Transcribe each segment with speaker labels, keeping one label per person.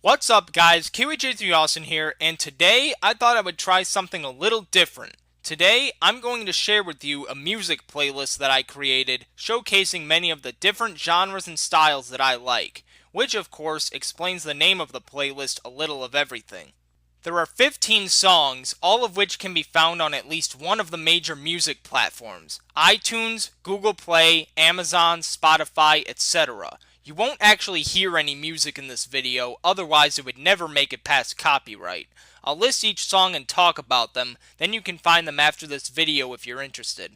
Speaker 1: What's up guys, KWJ3 Austin here, and today I thought I would try something a little different. Today I'm going to share with you a music playlist that I created showcasing many of the different genres and styles that I like, which of course explains the name of the playlist A Little of Everything. There are 15 songs, all of which can be found on at least one of the major music platforms: iTunes, Google Play, Amazon, Spotify, etc. You won't actually hear any music in this video, otherwise it would never make it past copyright. I'll list each song and talk about them, then you can find them after this video if you're interested.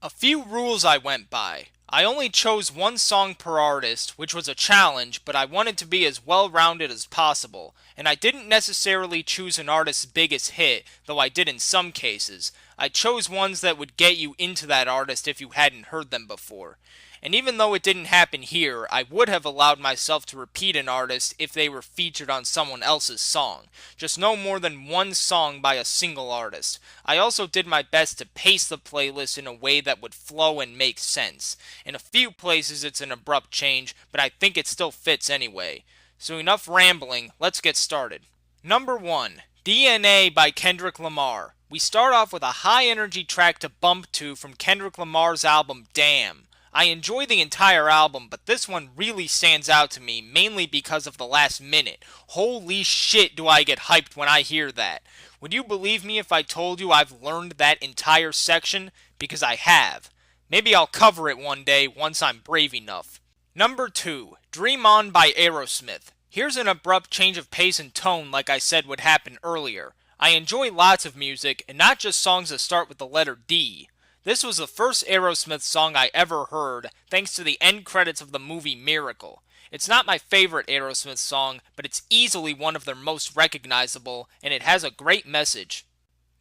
Speaker 1: A few rules I went by. I only chose one song per artist, which was a challenge, but I wanted to be as well-rounded as possible, and I didn't necessarily choose an artist's biggest hit, though I did in some cases. I chose ones that would get you into that artist if you hadn't heard them before. And even though it didn't happen here, I would have allowed myself to repeat an artist if they were featured on someone else's song. Just no more than one song by a single artist. I also did my best to pace the playlist in a way that would flow and make sense. In a few places it's an abrupt change, but I think it still fits anyway. So enough rambling, let's get started. Number 1. DNA by Kendrick Lamar. We start off with a high energy track to bump to from Kendrick Lamar's album Damn. I enjoy the entire album, but this one really stands out to me, mainly because of the last minute. Holy shit do I get hyped when I hear that. Would you believe me if I told you I've learned that entire section? Because I have. Maybe I'll cover it one day once I'm brave enough. Number 2. Dream On by Aerosmith. Here's an abrupt change of pace and tone like I said would happen earlier. I enjoy lots of music, and not just songs that start with the letter D. This was the first Aerosmith song I ever heard, thanks to the end credits of the movie Miracle. It's not my favorite Aerosmith song, but it's easily one of their most recognizable, and it has a great message.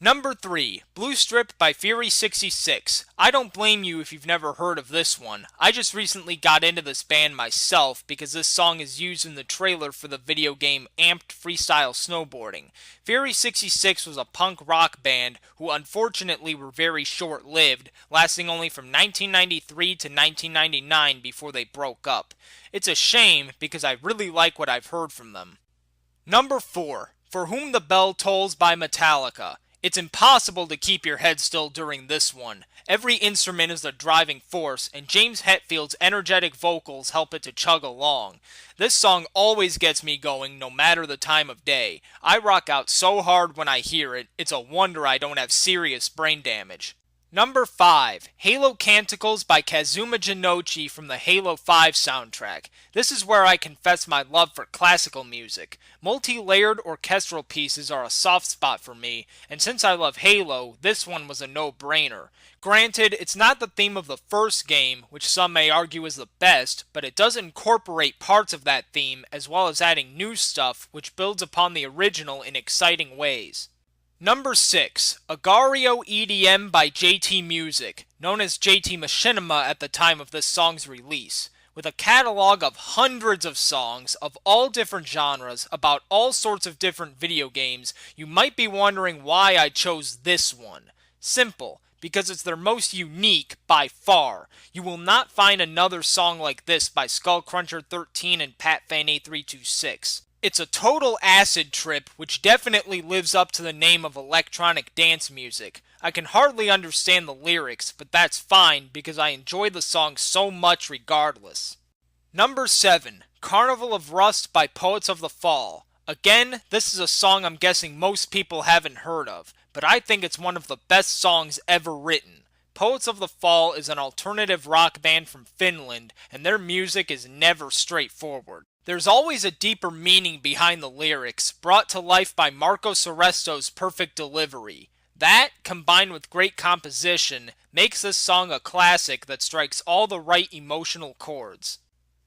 Speaker 1: Number 3. Blue Strip by Fury66. I don't blame you if you've never heard of this one. I just recently got into this band myself because this song is used in the trailer for the video game Amped Freestyle Snowboarding. Fury66 was a punk rock band who unfortunately were very short-lived, lasting only from 1993 to 1999 before they broke up. It's a shame because I really like what I've heard from them. Number 4. For Whom the Bell Tolls by Metallica. It's impossible to keep your head still during this one. Every instrument is the driving force, and James Hetfield's energetic vocals help it to chug along. This song always gets me going, no matter the time of day. I rock out so hard when I hear it, it's a wonder I don't have serious brain damage. Number 5. Halo Canticles by Kazuma Jinochi from the Halo 5 soundtrack. This is where I confess my love for classical music. Multi-layered orchestral pieces are a soft spot for me, and since I love Halo, this one was a no-brainer. Granted, it's not the theme of the first game, which some may argue is the best, but it does incorporate parts of that theme, as well as adding new stuff, which builds upon the original in exciting ways. Number 6. Agario EDM by JT Music, known as JT Machinima at the time of this song's release. With a catalog of hundreds of songs of all different genres about all sorts of different video games, you might be wondering why I chose this one. Simple, because it's their most unique by far. You will not find another song like this by Skullcruncher13 and PatFan8326. It's a total acid trip, which definitely lives up to the name of electronic dance music. I can hardly understand the lyrics, but that's fine because I enjoy the song so much regardless. Number 7. Carnival of Rust by Poets of the Fall. Again, this is a song I'm guessing most people haven't heard of, but I think it's one of the best songs ever written. Poets of the Fall is an alternative rock band from Finland, and their music is never straightforward. There's always a deeper meaning behind the lyrics, brought to life by Marco Seresto's perfect delivery. That, combined with great composition, makes this song a classic that strikes all the right emotional chords.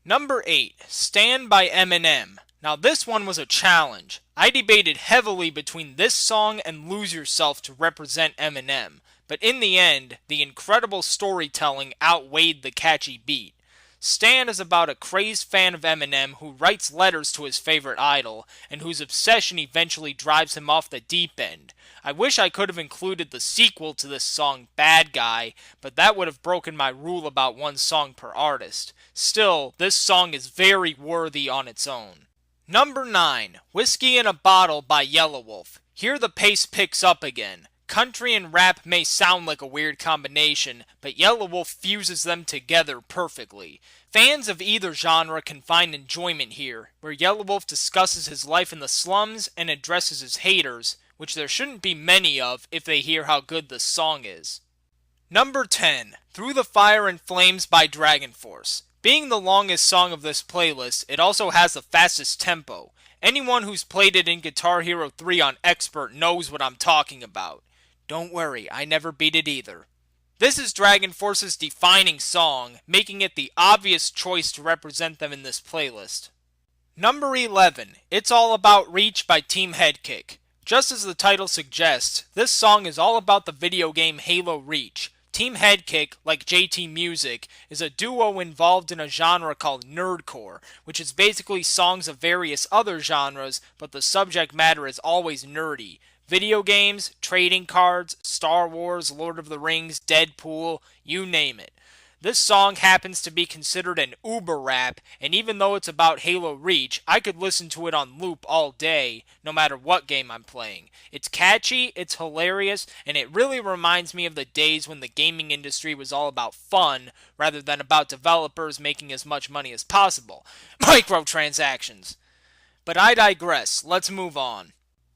Speaker 1: Number 8. Stand by Eminem. Now this one was a challenge. I debated heavily between this song and Lose Yourself to represent Eminem, but in the end, the incredible storytelling outweighed the catchy beat. Stan is about a crazed fan of Eminem who writes letters to his favorite idol, and whose obsession eventually drives him off the deep end. I wish I could have included the sequel to this song, Bad Guy, but that would have broken my rule about one song per artist. Still, this song is very worthy on its own. Number 9, Whiskey in a Bottle by Yelawolf. Here the pace picks up again. Country and rap may sound like a weird combination, but Yelawolf fuses them together perfectly. Fans of either genre can find enjoyment here, where Yelawolf discusses his life in the slums and addresses his haters, which there shouldn't be many of if they hear how good the song is. Number 10, Through the Fire and Flames by Dragon Force. Being the longest song of this playlist, it also has the fastest tempo. Anyone who's played it in Guitar Hero 3 on Expert knows what I'm talking about. Don't worry, I never beat it either. This is Dragon Force's defining song, making it the obvious choice to represent them in this playlist. Number 11, It's All About Reach by Team Headkick. Just as the title suggests, this song is all about the video game Halo Reach. Team Headkick, like JT Music, is a duo involved in a genre called nerdcore, which is basically songs of various other genres, but the subject matter is always nerdy. Video games, trading cards, Star Wars, Lord of the Rings, Deadpool, you name it. This song happens to be considered an uber rap, and even though it's about Halo Reach, I could listen to it on loop all day, no matter what game I'm playing. It's catchy, it's hilarious, and it really reminds me of the days when the gaming industry was all about fun, rather than about developers making as much money as possible. Microtransactions. But I digress, let's move on.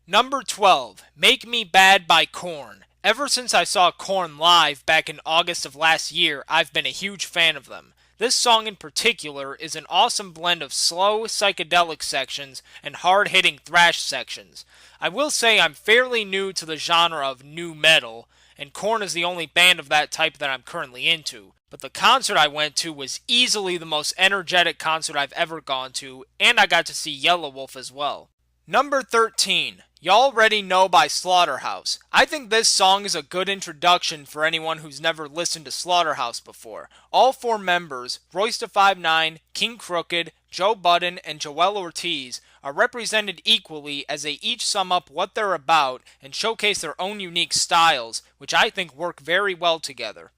Speaker 1: Number 12, Make Me Bad by Korn. Ever since I saw Korn live back in August of last year, I've been a huge fan of them. This song in particular is an awesome blend of slow, psychedelic sections and hard-hitting thrash sections. I will say I'm fairly new to the genre of nu metal, and Korn is the only band of that type that I'm currently into. But the concert I went to was easily the most energetic concert I've ever gone to, and I got to see Yelawolf as well. Number 13, Y'all Already Know by Slaughterhouse. I think this song is a good introduction for anyone who's never listened to Slaughterhouse before. All four members, Royce da 5'9", King Crooked, Joe Budden, and Joel Ortiz, are represented equally as they each sum up what they're about and showcase their own unique styles, which I think work very well together.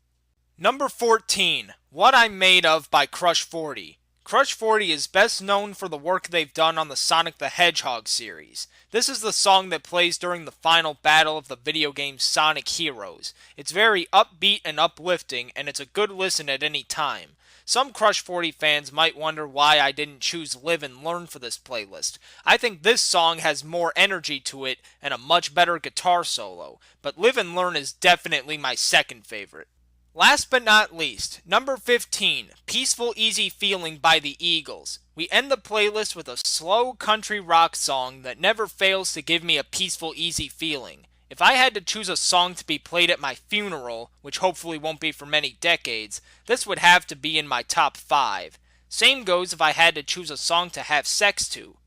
Speaker 1: Number 14, What I'm Made Of by Crush 40. Crush 40 is best known for the work they've done on the Sonic the Hedgehog series. This is the song that plays during the final battle of the video game Sonic Heroes. It's very upbeat and uplifting, and it's a good listen at any time. Some Crush 40 fans might wonder why I didn't choose Live and Learn for this playlist. I think this song has more energy to it and a much better guitar solo, but Live and Learn is definitely my second favorite. Last but not least, number 15, Peaceful Easy Feeling by the Eagles. We end the playlist with a slow country rock song that never fails to give me a peaceful, easy feeling. If I had to choose a song to be played at my funeral, which hopefully won't be for many decades, this would have to be in my top 5. Same goes if I had to choose a song to have sex to.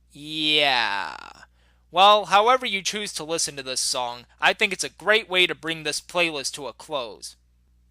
Speaker 1: Yeah. Well, however you choose to listen to this song, I think it's a great way to bring this playlist to a close.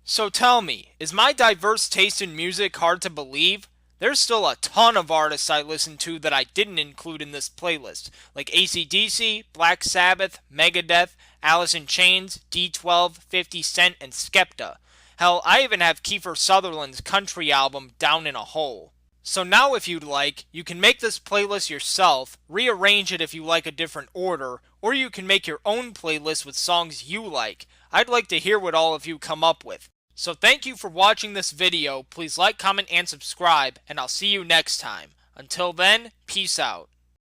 Speaker 1: So tell me, is my diverse taste in music hard to believe? There's still a ton of artists I listen to that I didn't include in this playlist, like AC/DC, Black Sabbath, Megadeth, Alice in Chains, D12, 50 Cent, and Skepta. Hell, I even have Kiefer Sutherland's country album Down in a Hole. So now if you'd like, you can make this playlist yourself, rearrange it if you like a different order, or you can make your own playlist with songs you like. I'd like to hear what all of you come up with. So thank you for watching this video, please like, comment, and subscribe, and I'll see you next time. Until then, peace out.